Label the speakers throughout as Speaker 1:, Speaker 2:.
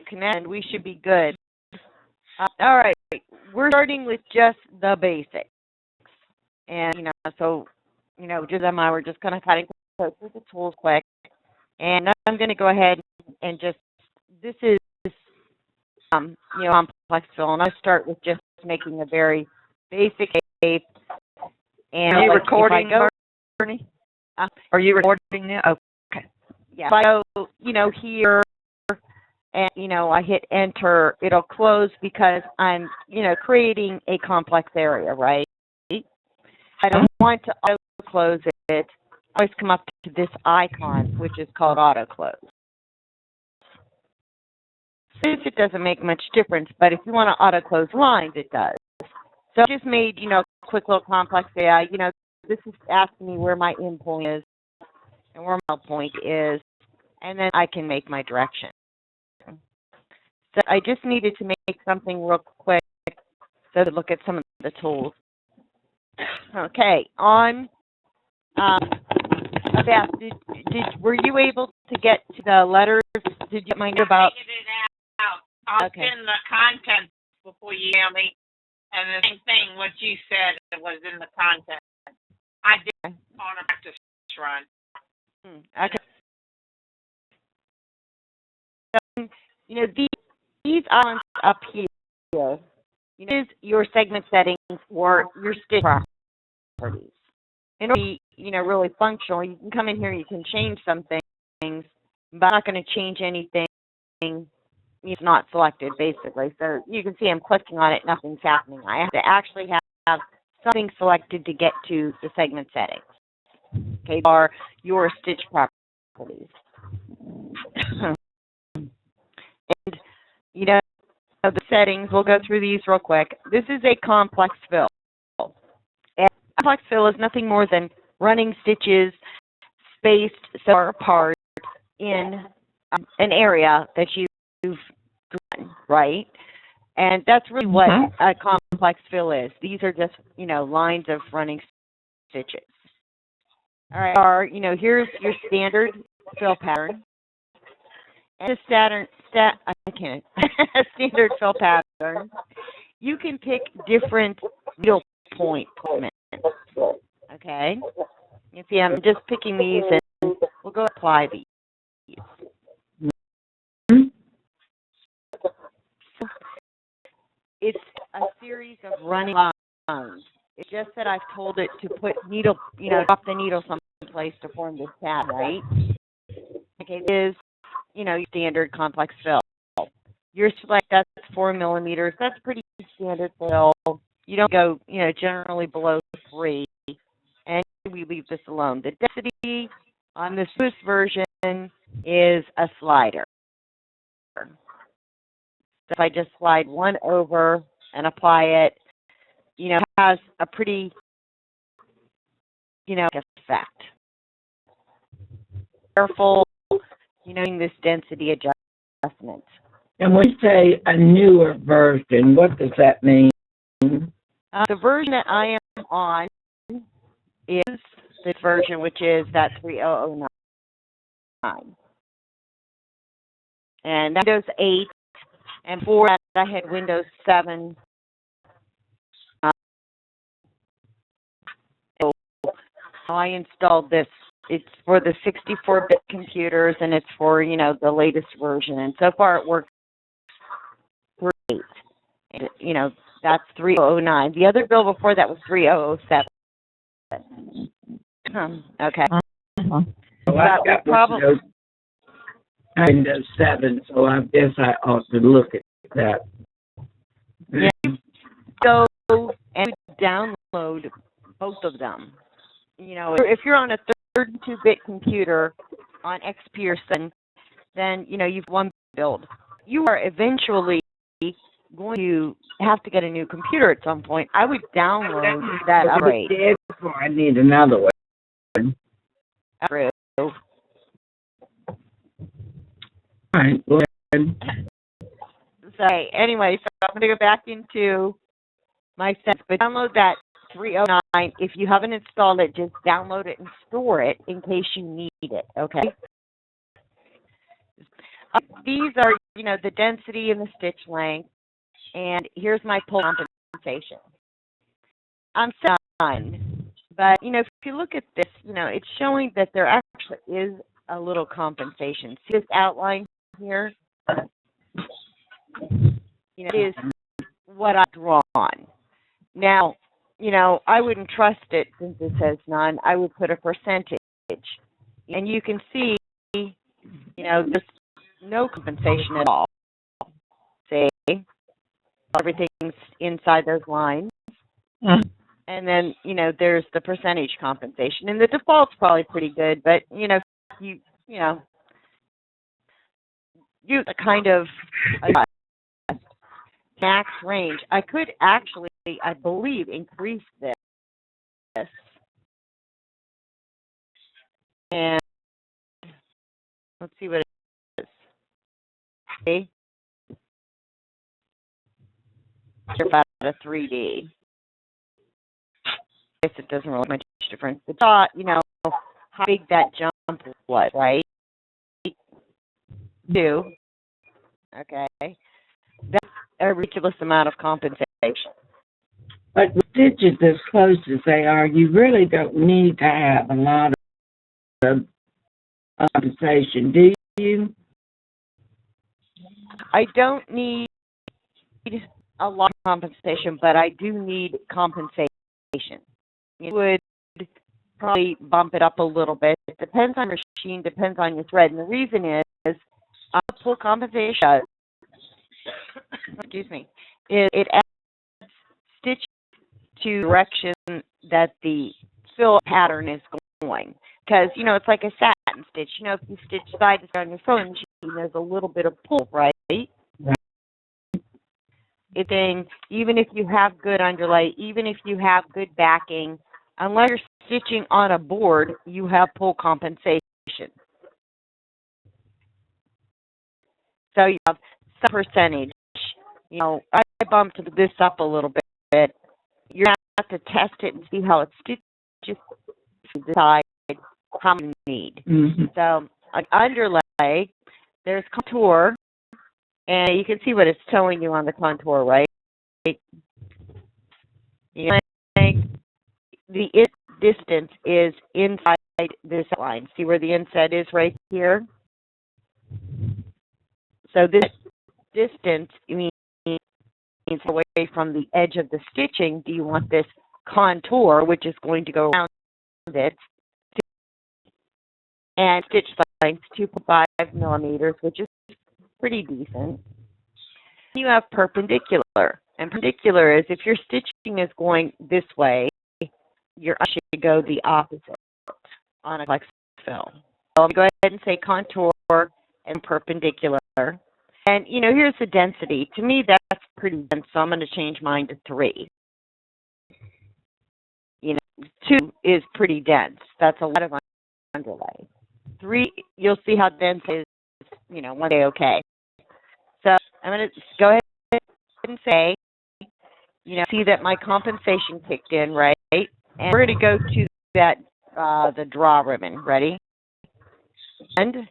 Speaker 1: connect, we should be good. All right, we're starting with just the basics. And, so, just we're just going to kind of go through the tools quick. And I'm going to go ahead and just, this is, complex fill. And I'll start with just making a very basic shape. And
Speaker 2: are you recording, Bernie? Are you recording now? Okay.
Speaker 1: Yeah. If I go, here, and, I hit enter, it'll close because I'm, creating a complex area, right? I don't want to auto-close it. I always come up to this icon, which is called auto-close. It doesn't make much difference, but if you want to auto-close lines, it does. So I just made, a quick little complex area. This is asking me where my end point is and where my point is, and then I can make my direction. So I just needed to make something real quick so to look at some of the tools. Okay, on Beth, were you able to get to the letters? Did you mind about?
Speaker 3: I figured it out. I'll send the content before you email me, and the same thing what you said was in the content. I did on a practice run.
Speaker 1: Okay. So, these icons up here, is your segment settings for your stitch properties. In order to be, really functional, you can come in here, you can change some things, but I'm not going to change anything. It's not selected, basically. So you can see I'm clicking on it, nothing's happening. I have to actually have something selected to get to the segment settings. Okay, are your stitch properties. And, the settings, we'll go through these real quick. This is a complex fill. And complex fill is nothing more than running stitches spaced so far apart in an area that you've drawn, right? And that's really what a complex fill is. These are just, lines of running stitches. All right, here's your standard fill pattern. And a standard fill pattern. You can pick different needle point placements. Okay? You see, I'm just picking these, and we'll go apply these. It's a series of running lines. It's just that I've told it to put needle, drop the needle someplace to form this pattern, right? Okay, this is, your standard complex fill. Your select, that's 4 millimeters. That's pretty standard fill. You don't go, generally below 3. And we leave this alone. The density on the Swiss version is a slider. So if I just slide one over and apply it, it has a pretty, effect. Careful, in this density adjustment.
Speaker 2: And when you say a newer version, what does that mean?
Speaker 1: The version that I am on is this version, which is that 3009. And that Windows 8, and before that I had Windows 7. So I installed this. It's for the 64-bit computers, and it's for, the latest version. And so far it works great. And, that's 3009. The other bill before that was 3007. Okay.
Speaker 2: Well, I've got Windows 7, so I guess I ought to look at that.
Speaker 1: Yeah, go and download both of them. If you're on a 32-bit computer on Xpressive, then, you've one build. You are eventually going to have to get a new computer at some point. I would download that upgrade.
Speaker 2: I need another one.
Speaker 1: Upgrade.
Speaker 2: All right, go ahead.
Speaker 1: So, anyway, so I'm going to go back into my settings, but download that 309. If you haven't installed it, just download it and store it in case you need it, okay? these are, the density and the stitch length, and here's my pull compensation. I'm done, but, if you look at this, it's showing that there actually is a little compensation. See this outline here? It is what I've drawn. Now, I wouldn't trust it since it says none. I would put a percentage. And you can see, there's no compensation at all. See? Everything's inside those lines. And then, there's the percentage compensation. And the default's probably pretty good, but, you kind of max range. I could actually, I believe, increase this. And let's see what it is. See? About a 3D. I guess it doesn't really make much difference. The dot, how big that jump was, right? 2. Okay. That's a ridiculous amount of compensation.
Speaker 4: But with stitches as close as they are, you really don't need to have a lot of compensation, do you?
Speaker 1: I don't need a lot of compensation, but I do need compensation. You would probably bump it up a little bit. It depends on your machine, depends on your thread. And the reason is full compensation, excuse me, it adds stitch to direction that the fill pattern is going. Because, it's like a satin stitch. If you stitch side to side on your sewing machine, there's a little bit of pull, right? Even if you have good underlay, even if you have good backing, unless you're stitching on a board, you have pull compensation. So you have some percentage. I bumped this up a little bit. You're going to have to test it and see how it stitches to decide how much you need.
Speaker 4: Mm-hmm.
Speaker 1: So an underlay, there's contour, and you can see what it's telling you on the contour, right? The distance is inside this line. See where the inset is right here? So this distance means away from the edge of the stitching. Do you want this contour, which is going to go around it, and stitch length 2.5 millimeters, which is pretty decent. You have perpendicular, and perpendicular is if your stitching is going this way, your eye should go the opposite on a flex fill. So go ahead and say contour and perpendicular. And, here's the density. To me, that's pretty dense, so I'm going to change mine to 3. 2 is pretty dense. That's a lot of underlay. 3, you'll see how dense it is, one day okay. So I'm going to go ahead and say, see that my compensation kicked in, right? And we're going to go to that, the draw ribbon. Ready? And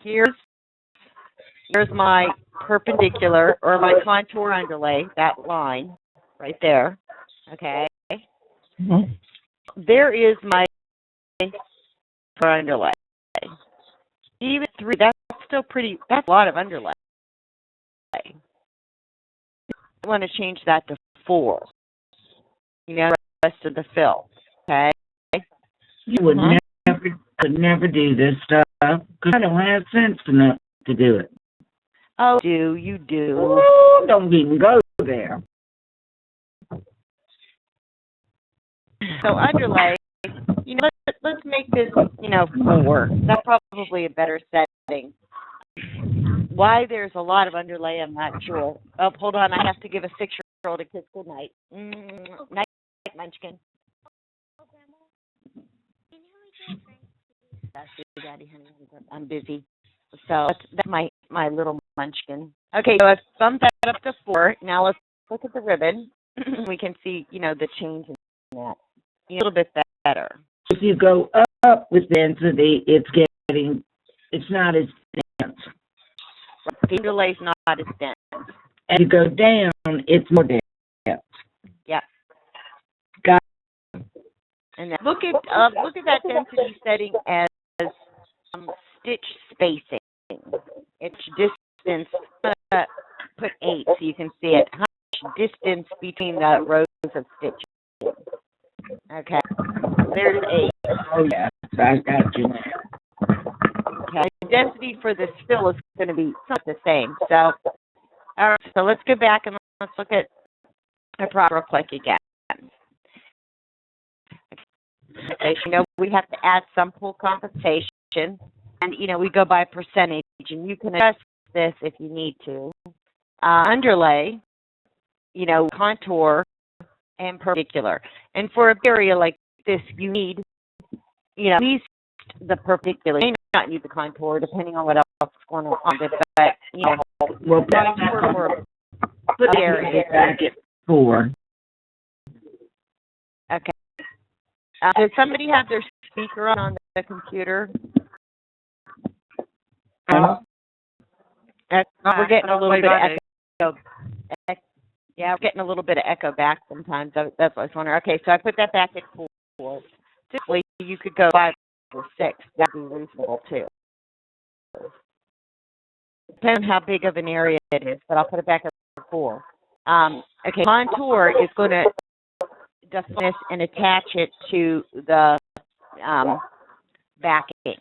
Speaker 1: here's my perpendicular or my contour underlay, that line right there. Okay.
Speaker 4: Mm-hmm.
Speaker 1: There is my underlay. Even 3, that's still pretty, that's a lot of underlay. I want to change that to 4. The rest of the fill. Okay.
Speaker 4: You would never do this stuff because I don't have sense enough to do it.
Speaker 1: Oh, you do.
Speaker 4: Oh, don't even go there.
Speaker 1: So underlay, let's make this, 4. That's probably a better setting. Why there's a lot of underlay, I'm not sure. Oh, hold on, I have to give a 6-year-old a kiss good night. Night, Munchkin. That's good, Daddy, honey. I'm busy. So that's my little Munchkin. Okay, so I've bumped that up to 4. Now let's look at the ribbon. We can see, the change in that. A little bit better.
Speaker 4: If you go up with density, it's not as dense.
Speaker 1: Okay, underlay's not as dense.
Speaker 4: As you go down, it's more dense.
Speaker 1: Yep.
Speaker 4: Got
Speaker 1: And then look at that density setting as stitch spacing. It's distance. I'm gonna put 8 so you can see it. How much distance between the rows of stitches? Okay. There's 8.
Speaker 4: Oh, yeah. So I got you now.
Speaker 1: Okay. The density for this fill is going to be somewhat the same. So, all right. So let's go back and let's look at a proper click again. Okay. So, we have to add some pull compensation, and we go by percentage, and you can adjust this if you need to. Underlay, contour, and perpendicular. And for a area like this, you need, at least the perpendicular. You may not need the contour, depending on what else is going on with it. But,
Speaker 4: Well,
Speaker 1: contour for
Speaker 4: put
Speaker 1: a area.
Speaker 4: back at 4.
Speaker 1: Okay. Does somebody have their speaker on the computer? We're getting a little bit of echo. Yeah, we're getting a little bit of echo back sometimes. That's what I was wondering. Okay, so I put that back at 4. Typically, you could go 5 or 6. That would be reasonable, too. Depends on how big of an area it is, but I'll put it back at 4. Okay, contour is going to define this and attach it to the backing.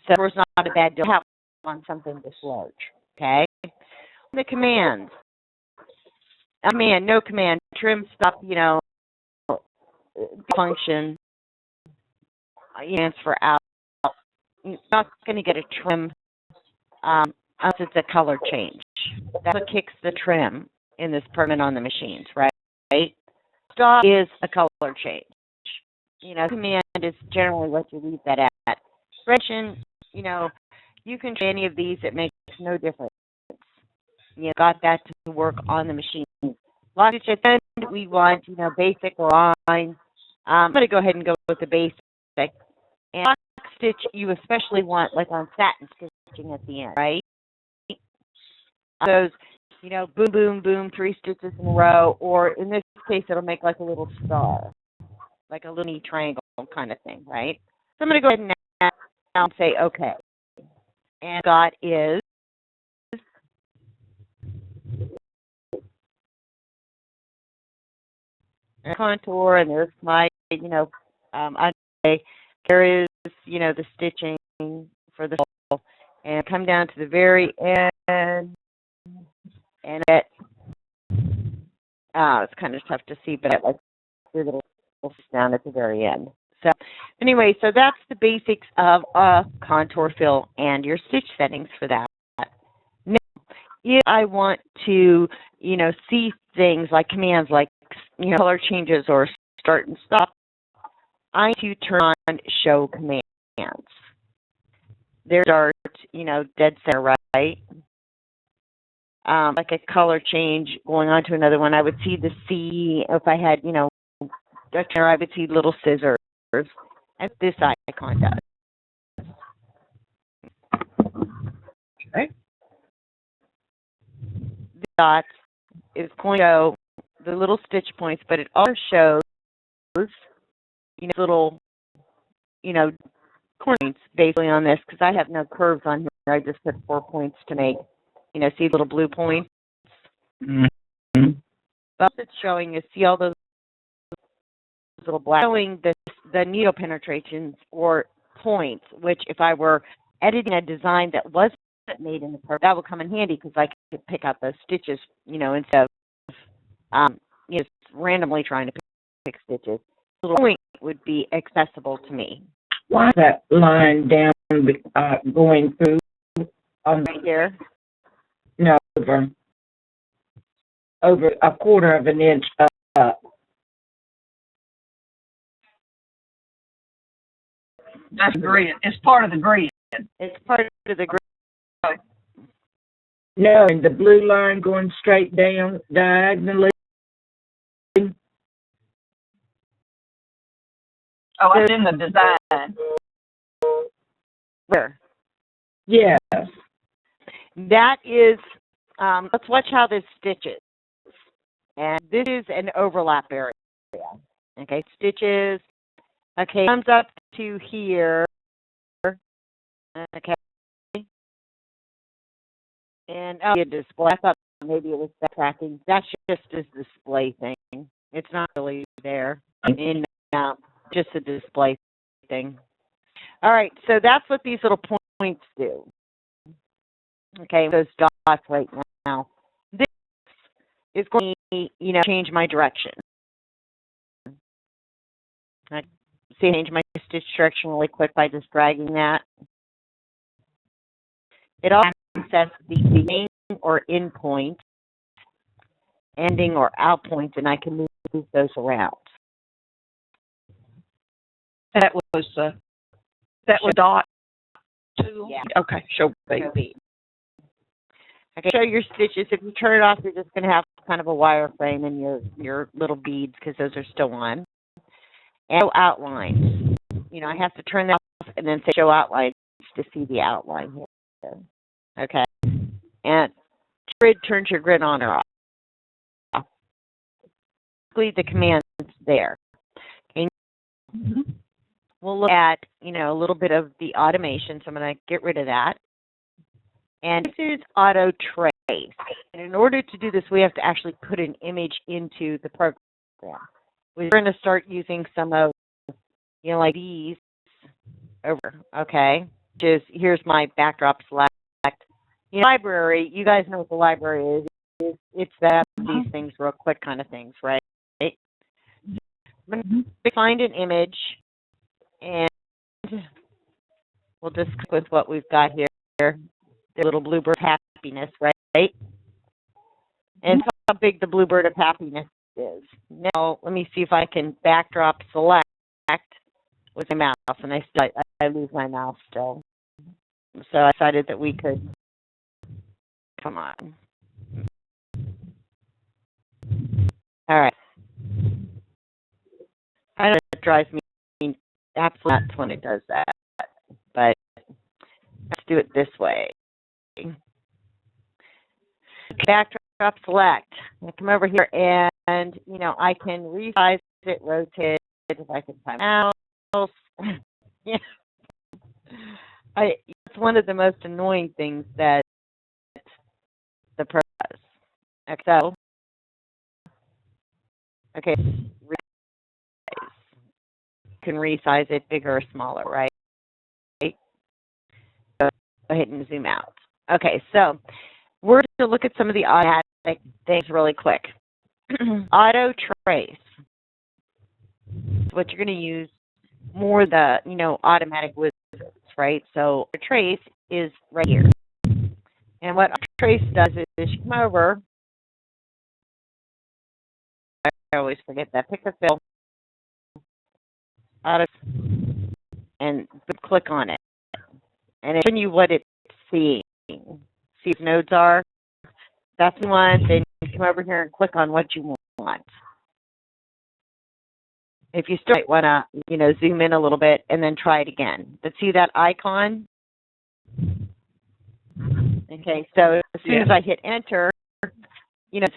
Speaker 1: So it's not a bad deal to have on something this large. Okay? The commands. No command, trim, stop, function, transfer out. You're not going to get a trim unless it's a color change. That's what kicks the trim in this permanent on the machines, right? Stop is a color change. Command is generally what you leave that at. Expression, you can try any of these. It makes no difference. Got that to work on the machine. Logic at the end, we want, basic or line. I'm going to go ahead and go with the basic. And box stitch, you especially want, like on satin stitching at the end, right? Those, boom, boom, boom, 3 stitches in a row, or in this case, it'll make like a little star, like a little triangle kind of thing, right? So I'm going to go ahead and say OK. And got is contour, and there's my, there is, the stitching for the whole, and come down to the very end, and it's kind of tough to see, but I like the little down at the very end. So anyway, so that's the basics of a contour fill and your stitch settings for that. Now, if I want to, see things like commands like, color changes or start and stop, I need to turn on show commands. There's start, dead center, right? Like a color change going on to another one. I would see the C. If I had, I would see little scissors. And this icon does.
Speaker 2: Okay.
Speaker 1: The dots is going to show the little stitch points, but it also shows, little, points basically on this, because I have no curves on here. I just put 4 points to make, see little blue points.
Speaker 4: Mm-hmm.
Speaker 1: What it's showing is, see all those little black, showing the needle penetrations or points, which if I were editing a design that wasn't made in the program, that would come in handy because I could pick out those stitches, instead of just randomly trying to pick stitches. The little point would be accessible to me.
Speaker 4: Why is that line down going through on
Speaker 1: Right here?
Speaker 4: No, over a quarter of an inch up.
Speaker 2: That's grid. It's part of the grid.
Speaker 1: It's part of the grid.
Speaker 4: No, and the blue line going straight down diagonally.
Speaker 2: Oh, it's in the design.
Speaker 1: Where?
Speaker 4: Yes.
Speaker 1: That is let's watch how this stitches. And this is an overlap area. Okay, stitches. Okay, comes up to here. Okay. And a display. I thought maybe it was tracking. That's just a display thing. It's not really there. In just a display thing. All right, so that's what these little points do. Okay, those dots right now. This is going to, change my direction. I change my stitch direction really quick by just dragging that. It also sets the beginning or end point, ending or out point, and I can move those around.
Speaker 2: That was dot tool?
Speaker 1: Yeah.
Speaker 2: Okay, show B.
Speaker 1: Okay, show your stitches. If you turn it off, you're just going to have kind of a wireframe and your little beads because those are still on. And show outlines. I have to turn that off and then say show outlines to see the outline here. Okay. And grid turns your grid on or off. Basically, the command's there. Okay. We'll look at, a little bit of the automation. So I'm going to get rid of that. And this is auto trace. And in order to do this, we have to actually put an image into the program. We're going to start using some of, like these over, okay? Here's my backdrop select. Library, you guys know what the library is. It's that, these things real quick kind of things, right? I'm going to find an image, and we'll just click with what we've got here. The little bluebird happiness, right? And how big the bluebird of happiness is. Now, let me see if I can backdrop select with my mouse, and I lose my mouse still. So I decided that we could, come on. All right. I know it drives me absolutely nuts when it does that, but let's do it this way. Backdrop select. I come over here and I can resize it, rotate it if I can find mouse. Yeah. It's one of the most annoying things that the Pro does. So, okay, resize. You can resize it bigger or smaller, right? Go ahead and zoom out. Okay, so we're going to look at some of the automatic things really quick. Auto trace. What you're going to use more the, automatic wizards, right? So the trace is right here. And what trace does is you come over. I always forget that. Pick a fill. Auto, and click on it. And it's showing you what it's seeing. See if nodes are. That's the one. Then you come over here and click on what you want. If you still want to, zoom in a little bit and then try it again. But see that icon? Okay, so as soon as I hit enter,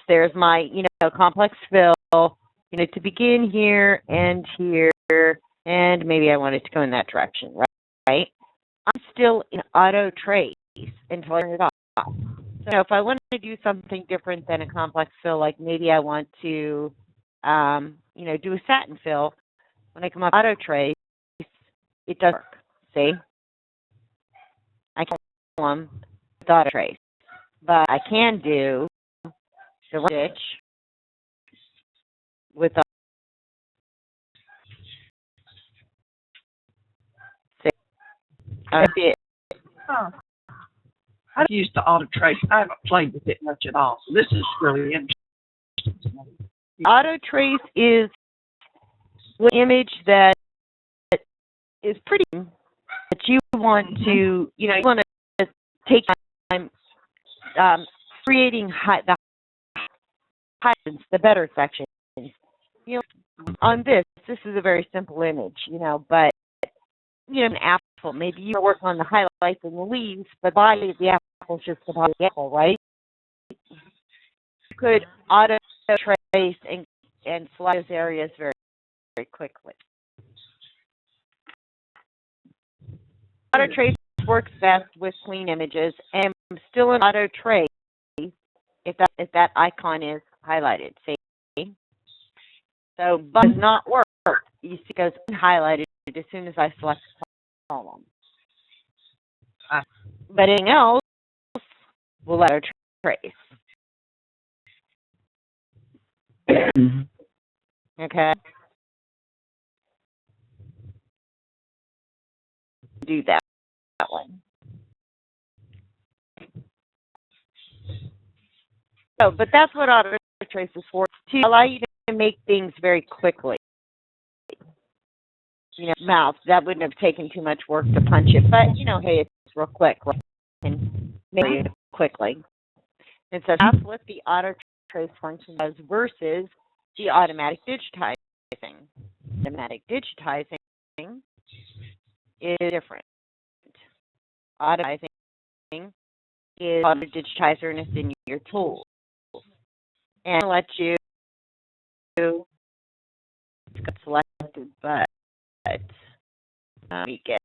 Speaker 1: there's my, complex fill, to begin here and here, and maybe I want it to go in that direction, right? I'm still in auto trace until I turn it off. So if I want to do something different than a complex fill, like maybe I want to, do a satin fill, when I come up auto trace, it doesn't work. See? I can't do them with auto trace, but I can do the stitch with the
Speaker 2: I've used the auto trace. I haven't played with it much at all. So this is really interesting.
Speaker 1: Auto trace is an image that is pretty that you want to, you want to take time creating the highlights, the better sections. On this is a very simple image, but an apple. Maybe you work on the highlights and the leaves, but the body of the apple is just the body of the apple, right? could auto trace and select those areas very, very quickly. Auto trace works best with clean images, and I'm still in auto trace if that icon is highlighted. See? So, but does not work. You see, it goes highlighted as soon as I select the column. But anything else will auto trace. Okay. Do that one. So, but that's what auto trace is for, to allow you to make things very quickly. You know, mouth, that wouldn't have taken too much work to punch it, but you know, hey, it's real quick, right? And make it quickly. And so that's what the auto trace function does versus the automatic digitizing. Automatic digitizing is different. Automatizing is auto digitizer and it's in your tools. And I'll let you get selected, but let me get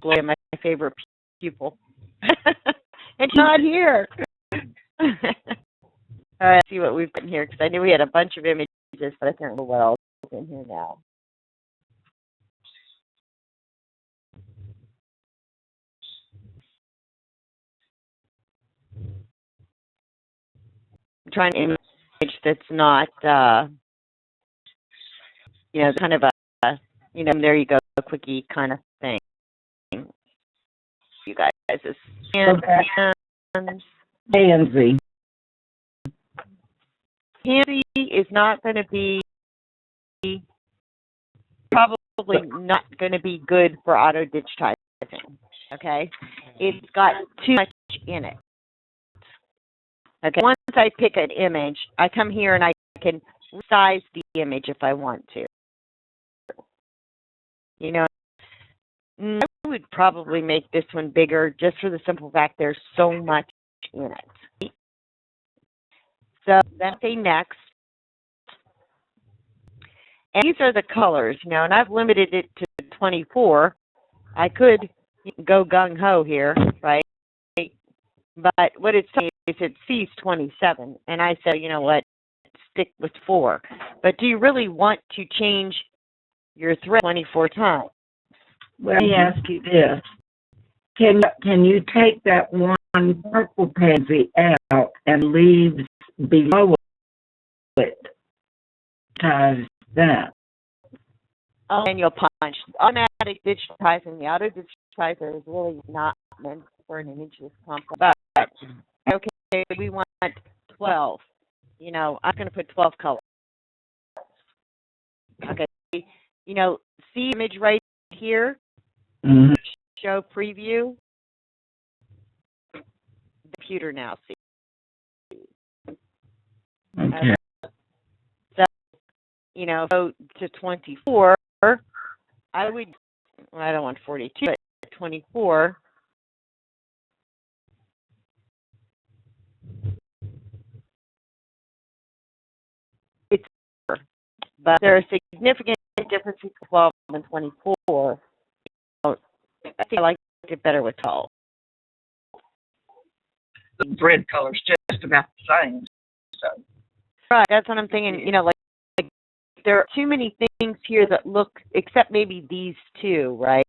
Speaker 1: Gloria, my favorite pupil. And she's not here. All right, let's see what we've got in here, because I knew we had a bunch of images, but I can't remember what else is in here now. I'm trying to image that's not, you know, kind of a, you know, there you go, a quickie kind of thing. You guys,
Speaker 4: Pansy.
Speaker 1: Pansy is not going to be, probably not going to be good for auto digitizing. Okay, it's got too much in it. Okay, once I pick an image, I come here and I can resize the image if I want to. You know, I would probably make this one bigger just for the simple fact there's so much in it. So that's a next. And these are the colors, you know, and I've limited it to 24. I could go gung-ho here, right? But what it's telling me is it sees 27. And I said, you know what, stick with 4. But do you really want to change your thread 24 times?
Speaker 4: Well, let me ask you this. Can you take that one purple pansy out and leave below it? Times that.
Speaker 1: Oh, and you'll punch. Automatic digitizing, the auto digitizer is really not meant for an image this complex. But, okay, we want 12. You know, I'm going to put 12 colors. Okay, you know, see image right here?
Speaker 4: Mm-hmm.
Speaker 1: Show preview. The computer now sees.
Speaker 4: Okay.
Speaker 1: So, you know, go to 24. I would, well, I don't want 42, but 24. It's, but there are significant differences between 12 and 24. I think I like it better with 12.
Speaker 2: The thread color's just about the same. So.
Speaker 1: Right, that's what I'm thinking. You know, like there are too many things here that look, except maybe these two, right?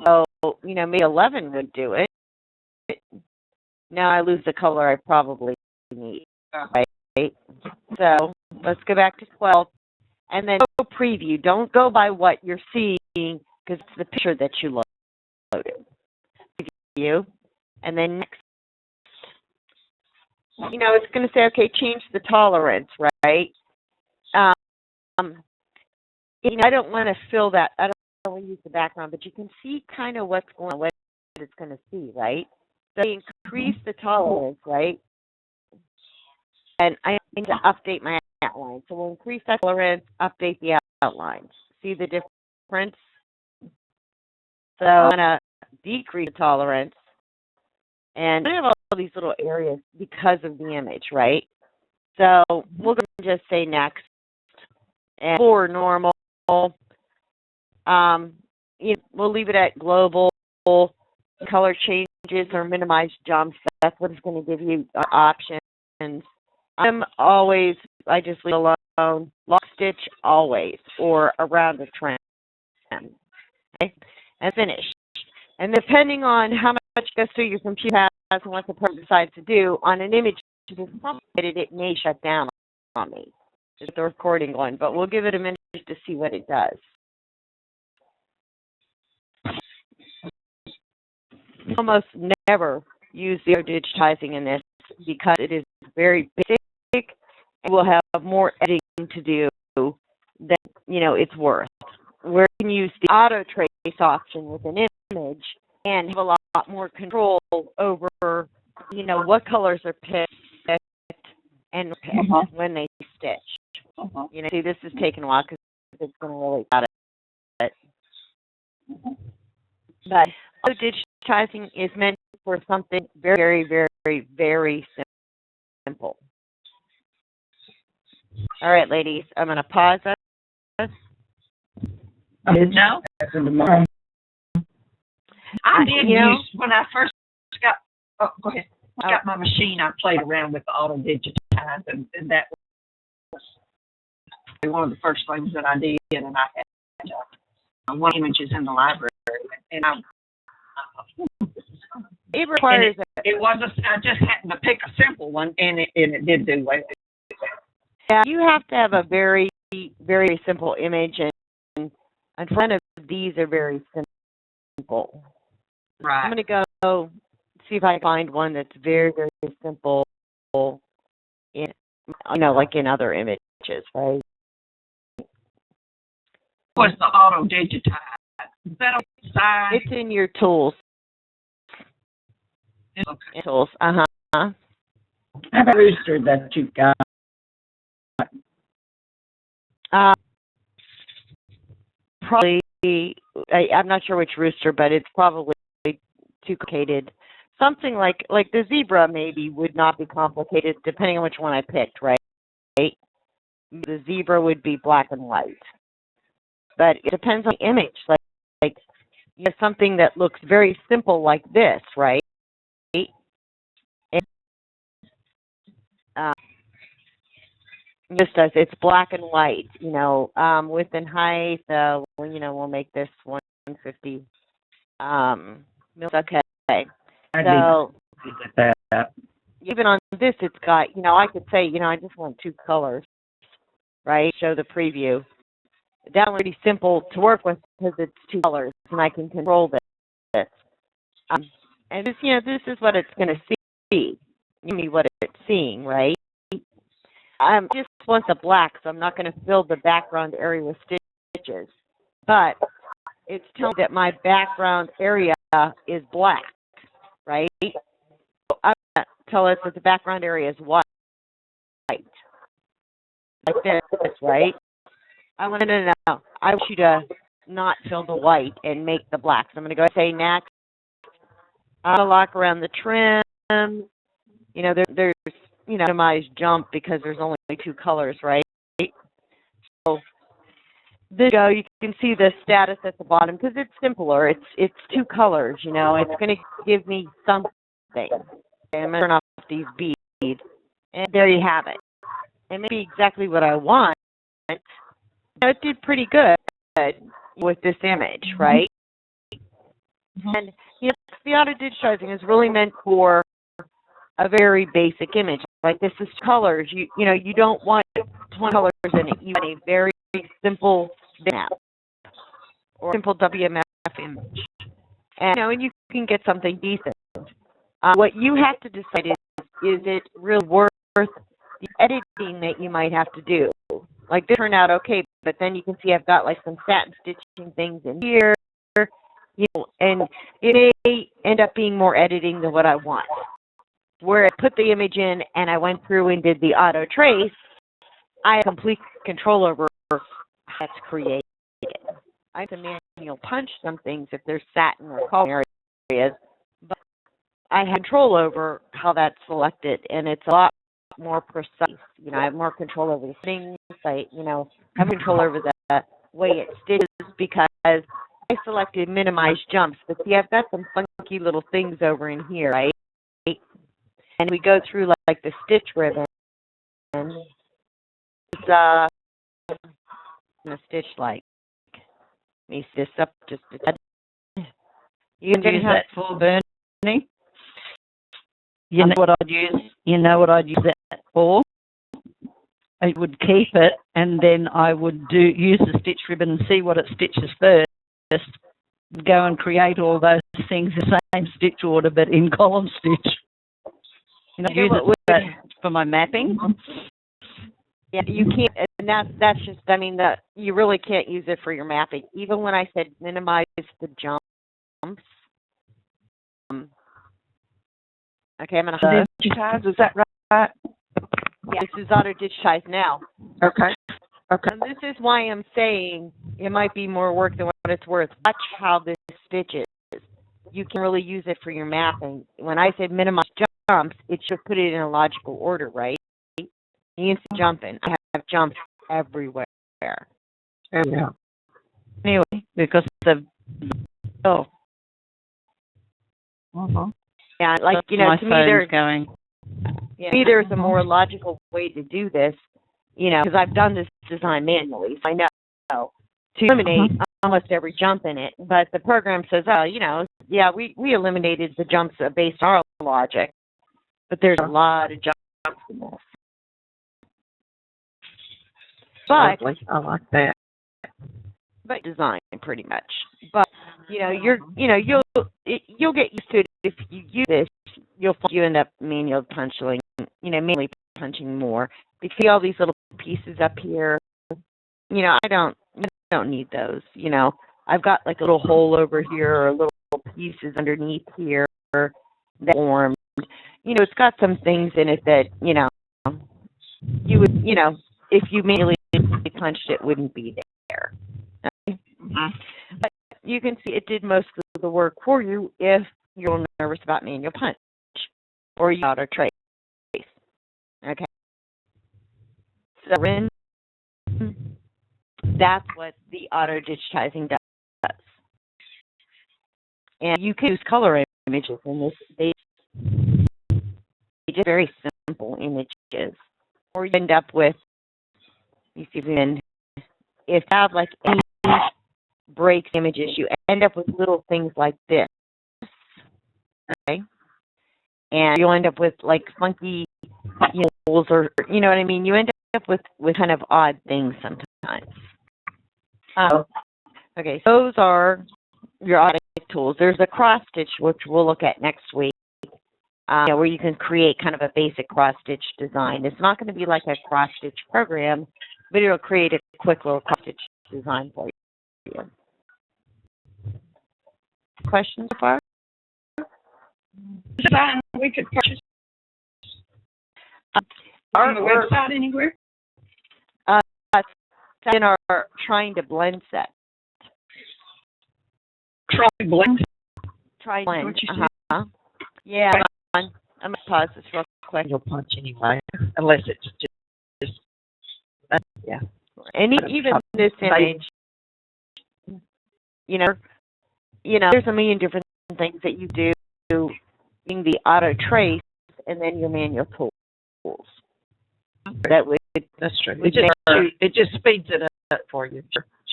Speaker 1: So, you know, maybe 11 would do it. Now I lose the color I probably need, right? So let's go back to 12. And then go preview. Don't go by what you're seeing, because it's the picture that you loaded. Preview. And then next. You know, it's going to say, okay, change the tolerance, right? You know, I don't want to fill that. I don't want to use the background, but you can see kind of what's going on, what it's going to see, right? So increase the tolerance, right? And I need to update my outline. So we'll increase that tolerance, update the outlines. See the difference? So I'm going to decrease the tolerance. And I have all these little areas because of the image, right? So we'll just say next. And for normal, we'll leave it at global. Color changes or minimize jumps. That's what it's going to give you options. I just leave it alone. Lock stitch always, or around a trim. Okay, and finish. And depending on how much goes through your computer has and what the person decides to do, on an image that's complicated, it may shut down on me. There's the recording going, but we'll give it a minute to see what it does. Almost never use the digitizing in this because it is very basic and will have more editing to do than it's worth. Where you can use the auto trace option with an image and have a lot more control over what colors are picked and picked when they stitch. See, this is taking a while because it's going to really got it. But auto digitizing is meant for something very, very, very, very simple. All right, ladies, I'm going to pause us.
Speaker 2: No. I did use, when I first got, go ahead. I got my machine, I played around with the auto digitize, and that was one of the first things that I did, and I had one images in the library, and
Speaker 1: it requires
Speaker 2: it wasn't, I just happened to pick a simple one, and it did do well.
Speaker 1: Yeah, you have to have a very, very simple image, and in front of these are very simple.
Speaker 2: Right.
Speaker 1: I'm going to go see if I can find one that's very, very simple in, like in other images, right?
Speaker 2: What's the auto digitize? Is that on the side?
Speaker 1: It's in your tools.
Speaker 2: Okay.
Speaker 1: Tools,
Speaker 4: How about rooster that you got?
Speaker 1: Probably, I'm not sure which rooster, but it's probably too complicated. Something like the zebra maybe would not be complicated, depending on which one I picked, right? The zebra would be black and white. But it depends on the image. Like you have something that looks very simple like this, right? This does. It's black and white. Width and height. We'll make this 150. Okay. So even on this, it's got. I could say, I just want 2 colors, right? Show the preview. That one's pretty simple to work with because it's 2 colors, and I can control this. And this, this is what it's going to see. What it's seeing, right? I just want the black, so I'm not going to fill the background area with stitches. But it's telling me that my background area is black, right? So I'm going to tell us that the background area is white. Like this, right? I want to know. I want you to not fill the white and make the black. So I'm going to go and say next. I'll lock around the trim. There's minimize jump because there's only 2 colors, right? So there you go. You can see the status at the bottom because it's simpler. It's 2 colors. It's going to give me something. Okay, I'm going to turn off these beads, and there you have it. And maybe exactly what I want. It did pretty good with this image, right? And the auto digitizing is really meant for a very basic image. Like this is colors. You don't want 20 colors in it. You want a very simple map or simple WMF image. And you can get something decent. What you have to decide is it really worth the editing that you might have to do? Like this turned out okay, but then you can see I've got like some satin stitching things in here, and it may end up being more editing than what I want. Where I put the image in and I went through and did the auto trace, I have complete control over how that's created. I can manual punch some things if there's satin or color areas, but I have control over how that's selected, and it's a lot more precise. You know, I have more control over the things. I have control over the way it stitches because I selected minimize jumps. But see, I've got some funky little things over in here, right? And we go through like the stitch ribbon. It's a stitch like. Let me see this up just a tad.
Speaker 2: You can use that for, Bernie. You know what I'd use? You know what I'd use that for? I would keep it, and then I would use the stitch ribbon and see what it stitches first. Go and create all those things in the same stitch order, but in column stitch. You know, use it for my mapping.
Speaker 1: Yeah, you can't, and that's just. I mean, you really can't use it for your mapping. Even when I said minimize the jumps. Okay, I'm gonna
Speaker 2: digitize. Is that right?
Speaker 1: Yeah, this is auto digitized now.
Speaker 2: Okay. Okay.
Speaker 1: And this is why I'm saying it might be more work than what it's worth. Watch how this stitches. You can really use it for your mapping. When I said minimize jumps, it should put it in a logical order, right? You can see jumping. I have jumps everywhere.
Speaker 2: Yeah. Anyway, because of
Speaker 1: Yeah, like to me there's
Speaker 2: going.
Speaker 1: Yeah, to me there's a more logical way to do this, because I've done this design manually, so I know to eliminate almost every jump in it. But the program says, we eliminated the jumps based on our logic, but there's a lot of jumps in this. But
Speaker 2: I like that.
Speaker 1: But design pretty much. But you'll get used to it if you use this. You end up manually punching more. You see all these little pieces up here. I don't need those. I've got like a little hole over here or little pieces underneath here that formed. It's got some things in it that you would if you manually punched it wouldn't be there. Okay? But you can see it did most of the work for you if you're nervous about manual punch or you auto trace. Okay. So that's what the auto digitizing does. And you can use color images in this. They just very simple images. Or you end up with, if you have like any breaks images, you end up with little things like this. Okay? And you'll end up with like funky holes or, you know what I mean? You end up with kind of odd things sometimes. Okay, so those are your auto tools. There's a cross stitch, which we'll look at next week, where you can create kind of a basic cross stitch design. It's not going to be like a cross stitch program, but it'll create a quick little cross stitch design for you. Questions so far?
Speaker 2: Design we could purchase on the website anywhere?
Speaker 1: It's in our Trying to Blend set.
Speaker 2: Try blend?
Speaker 1: Try blend. Yeah. I'm going to pause this real quick.
Speaker 2: You'll punch anyway, unless it's just yeah.
Speaker 1: And even this image, there's a million different things that you do using the auto trace and then your manual tools.
Speaker 2: That's true. It just speeds it up for you.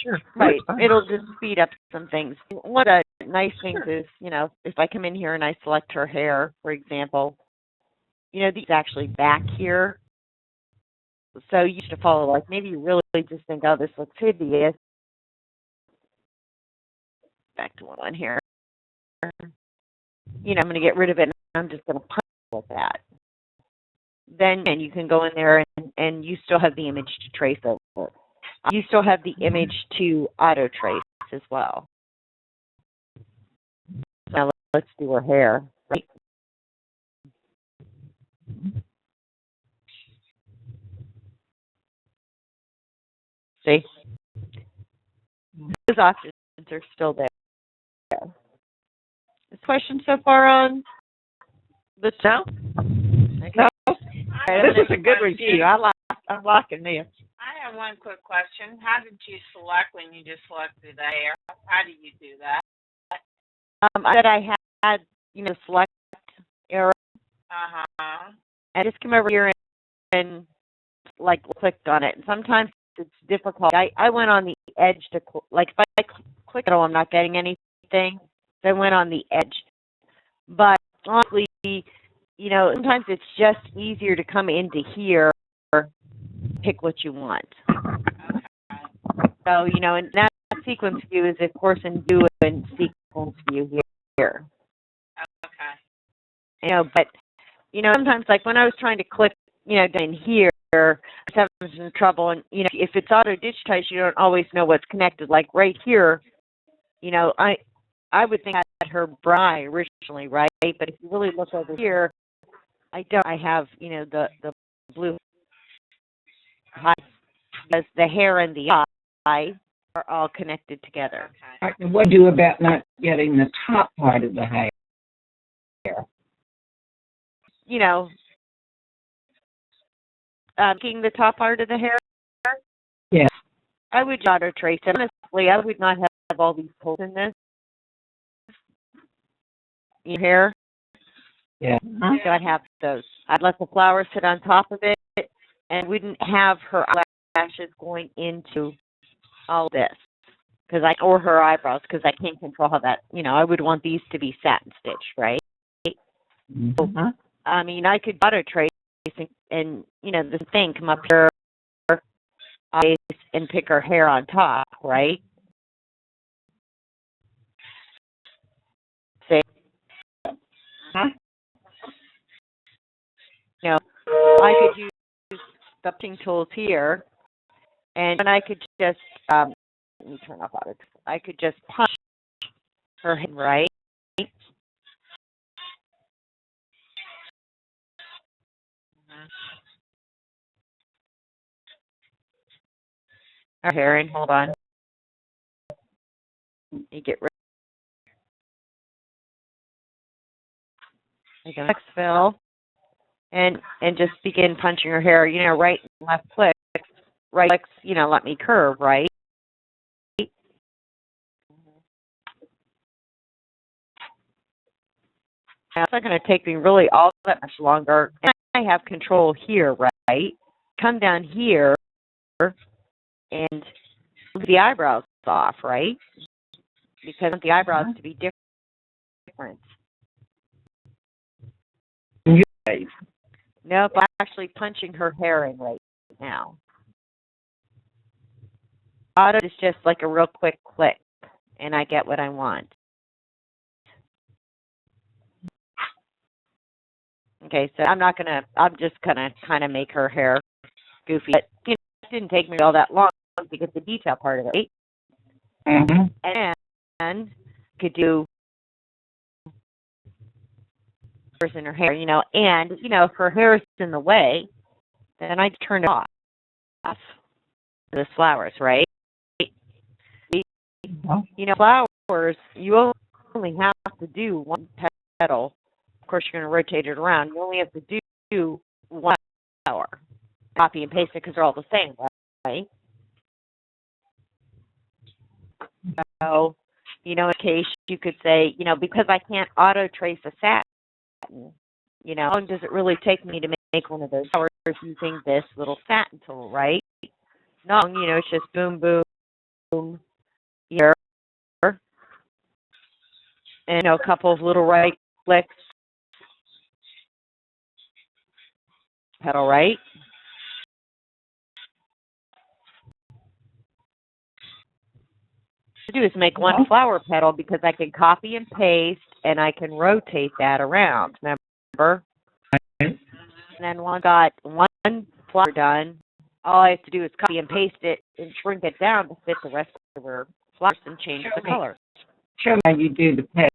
Speaker 2: Sure.
Speaker 1: Right. It'll just speed up some things. One of the nice things is, if I come in here and I select her hair, for example, these actually back here. So you used to follow, like, maybe you really just think, oh, this looks hideous. Back to one here. I'm going to get rid of it, and I'm just going to punch with that. Then you can go in there and you still have the image to trace over. You still have the image to auto trace as well. Now let's do her hair, right? See? Those options are still there. This question so far on the show? Okay.
Speaker 2: No,
Speaker 1: Right,
Speaker 2: this is a good review. I'm liking this.
Speaker 3: I have one quick question. How did you select when you just selected the hair? How do you do that?
Speaker 1: I said I had, select arrow, and just come over here and like clicked on it. And sometimes it's difficult. I went on the edge to if I click it, I'm not getting anything. So I went on the edge. But honestly, sometimes it's just easier to come into here, pick what you want. So, and that sequence view is, of course, in view and sequence view here.
Speaker 3: Okay.
Speaker 1: But, sometimes like when I was trying to click, down here, I was having some trouble. And, if it's auto-digitized, you don't always know what's connected. Like right here, I would think I had her bra originally, right? But if you really look over here, I have, the blue eye, because the hair and the eye are all connected together.
Speaker 3: Okay.
Speaker 4: What do you do about not getting the top part of the hair?
Speaker 1: Getting the top part of the hair?
Speaker 4: Yes.
Speaker 1: I would auto trace it. Honestly, I would not have all these holes in this. Your hair?
Speaker 4: Yeah.
Speaker 1: So I'd have those. I'd let the flowers sit on top of it and wouldn't have her eyelashes going into all this. Or her eyebrows, because I can't control how that, I would want these to be satin stitched, right?
Speaker 4: Mm-hmm.
Speaker 1: I could auto trace and the thing come up here and pick her hair on top, right? See? I could use the punching tools here, and I could just, let me turn off auto. I could just punch her head, right? Her hair in, hold on. You get rid of the next fill, and just begin punching her hair, right and left click. Right clicks, let me curve, right? Now, it's not going to take me really all that much longer. And I have control here, right? Come down here and move the eyebrows off, right? Because I want the eyebrows to be different. Nope, I'm actually punching her hair in right now. Auto is just like a real quick click, and I get what I want. Okay, so I'm just gonna kind of make her hair goofy. But, it didn't take me all that long to get the detail part of it, right?
Speaker 4: Mm-hmm.
Speaker 1: And could do in her hair, and, if her hair is in the way, then I turn it off. The flowers, right? Flowers, you only have to do one petal. Of course, you're going to rotate it around. You only have to do one flower. Copy and paste it because they're all the same, right? So, in case you could say, because I can't auto trace a satin, how long does it really take me to make one of those flowers using this little satin tool, right? No, it's just boom, boom, boom, here. And, a couple of little right clicks. Petal right. To do is make one flower petal because I can copy and paste and I can rotate that around. Remember? And then once I got one flower done, all I have to do is copy and paste it and shrink it down to fit the rest of her flowers and change the color.
Speaker 4: Show me how you do the paste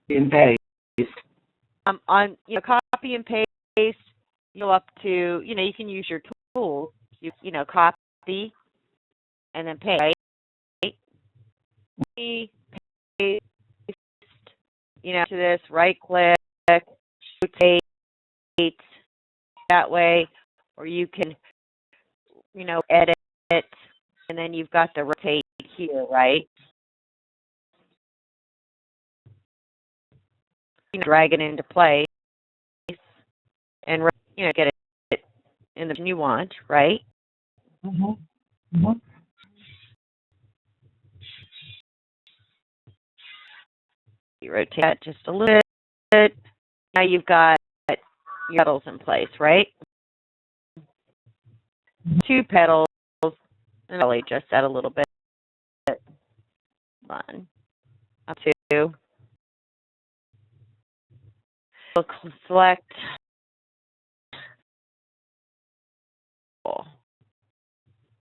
Speaker 4: and paste.
Speaker 1: On copy and paste, you go up to you can use your tools. You copy and then paste. Right? Paste, to this, right click, rotate that way, or you can, edit it, and then you've got the rotate here, right? You drag it into place and, get it in the position you want, right? You rotate that just a little bit. Now you've got your petals in place, right? 2 petals, and really just add a little bit. 1, up 2. Select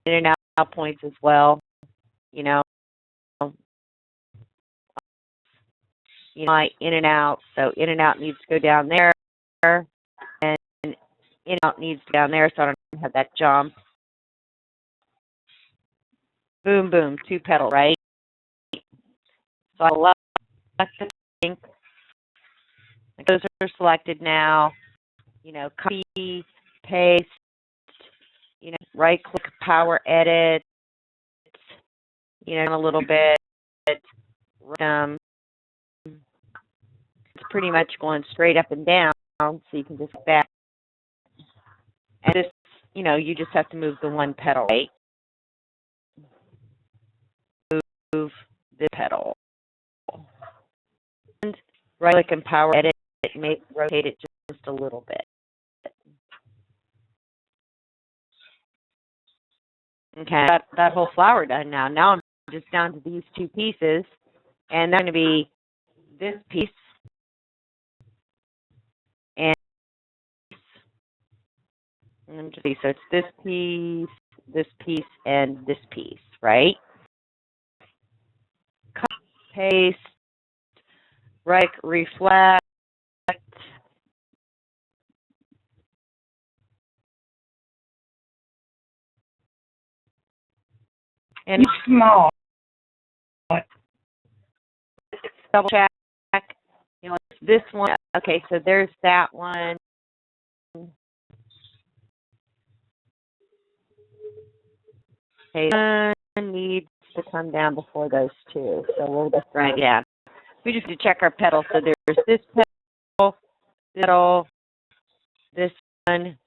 Speaker 1: in and out points as well. My in and out. So in and out needs to go down there, and in and out needs to go down there, so I don't have that jump. Boom, boom, 2 petals, right? So I select the thing. Those are selected now. Copy, paste. Right click, power edit. A little bit. It's pretty much going straight up and down, so you can just back. And this, you just have to move the 1 petal, right? Move this petal. And right click and power edit, rotate it just a little bit. Okay, that whole flower done now. Now I'm just down to these 2 pieces, and they're going to be this piece and just see. So it's this piece, and this piece, right? Cut, paste, right, reflect. And
Speaker 4: small.
Speaker 1: Double check. This one. Okay, so there's that one. Okay, one needs to come down before those 2. So we'll just drag it down. We just need to check our petals. So there's this petal, this one,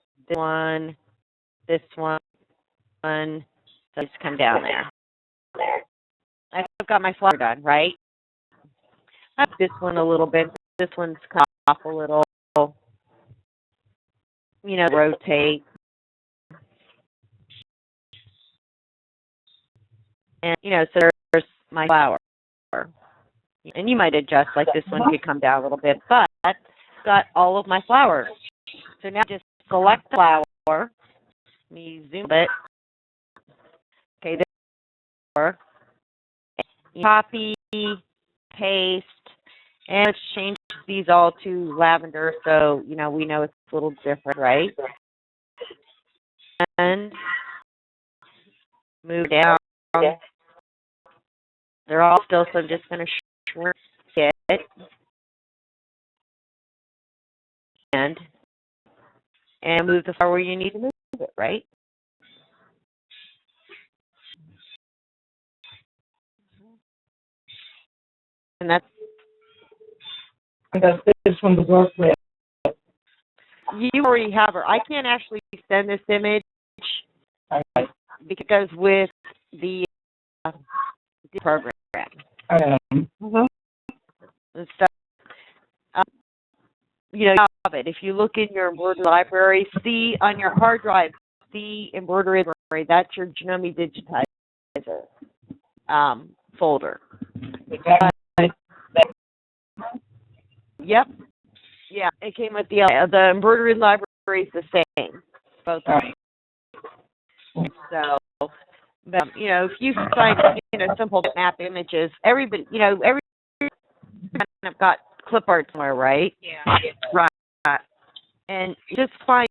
Speaker 1: this one. So just come down there. I've got my flower done, right? Up this one a little bit. This one's cut off a little. Rotate. And, so there's my flower. And you might adjust, like this one could come down a little bit, but I've got all of my flowers. So now just select the flower. Let me zoom it. Okay, this flower. Copy, paste, and let's change these all to lavender, so we know it's a little different, right? And move down. They're all still, so I'm just going to shrink it and move the flower where you need to move it, right? And that's
Speaker 4: this one to work with.
Speaker 1: You already have her. I can't actually send this image because with the program. And stuff. Of it. If you look in your embroidery library, see on your hard drive, see embroidery library. That's your Genome Digitizer folder. Yep. Yeah, it came with the embroidery library is the same. Both of them. So, but, if you find simple map images, everybody kind of got clip art somewhere, right?
Speaker 3: Yeah.
Speaker 1: Right. And just find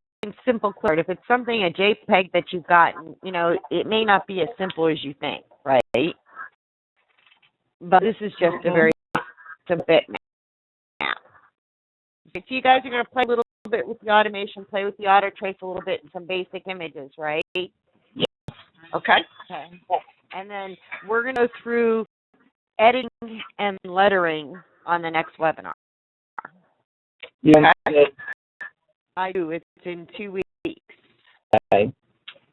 Speaker 1: simple clip art. If it's something, a JPEG that you've got, it may not be as simple as you think, right? But this is just a very simple bitmap. Okay, so you guys are going to play a little bit with the automation, play with the auto trace a little bit and some basic images, right?
Speaker 2: Okay.
Speaker 1: Okay. And then we're going to go through editing and lettering on the next webinar.
Speaker 4: Yeah.
Speaker 1: I do. It's in 2 weeks.
Speaker 4: Okay.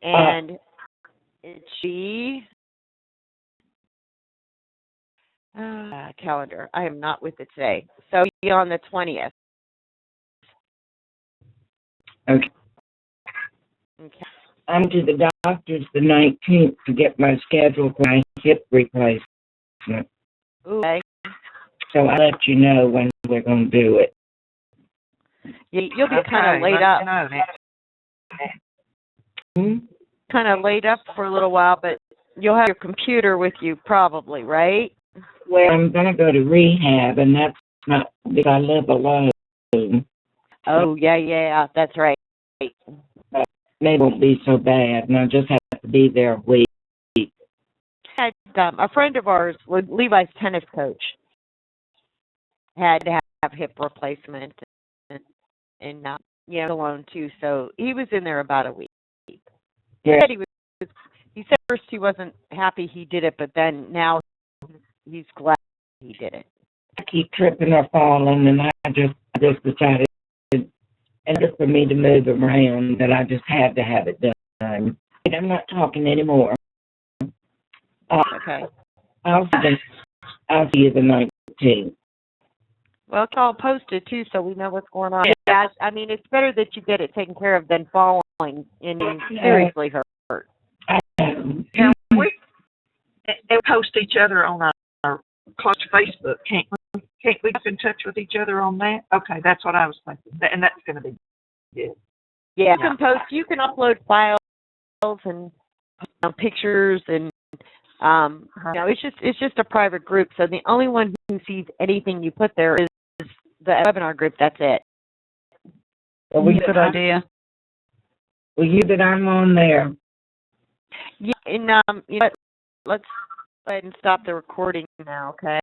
Speaker 1: And it's calendar. I am not with it today. So be on the 20th.
Speaker 4: Okay.
Speaker 1: Okay.
Speaker 4: I'm to the doctor's the 19th to get my schedule for my hip replacement.
Speaker 1: Okay.
Speaker 4: So I'll let you know when we're going to do it.
Speaker 1: You'll be kind of laid up. Kind of laid up for a little while, but you'll have your computer with you probably, right?
Speaker 4: Well, I'm going to go to rehab, and that's not because I live alone.
Speaker 1: Oh, yeah, that's right.
Speaker 4: They won't be so bad, and I'll just have to be there a week.
Speaker 1: A friend of ours, Levi's tennis coach, had to have hip replacement and alone too. So he was in there about a week.
Speaker 4: Yeah.
Speaker 1: He said first he wasn't happy he did it, but then now he's glad he did it.
Speaker 4: I keep tripping or falling, and I just decided, in order for me to move around, that I just had to have it done. I'm not talking anymore.
Speaker 1: Okay.
Speaker 4: I'll see you the 19th.
Speaker 1: Well, it's all posted too, so we know what's going on. Yeah, I mean, it's better that you get it taken care of than falling and seriously hurt.
Speaker 2: Can we post each other on our close Facebook? Can't we keep in touch with each other on that? Okay, that's what I was thinking, and that's going to be good.
Speaker 1: Yeah, you can upload files and pictures and it's just a private group. So the only one who sees anything you put there is the webinar group. That's it.
Speaker 4: Well, good idea. Well, you that I'm on there.
Speaker 1: Yeah, and let's go ahead and stop the recording now, okay?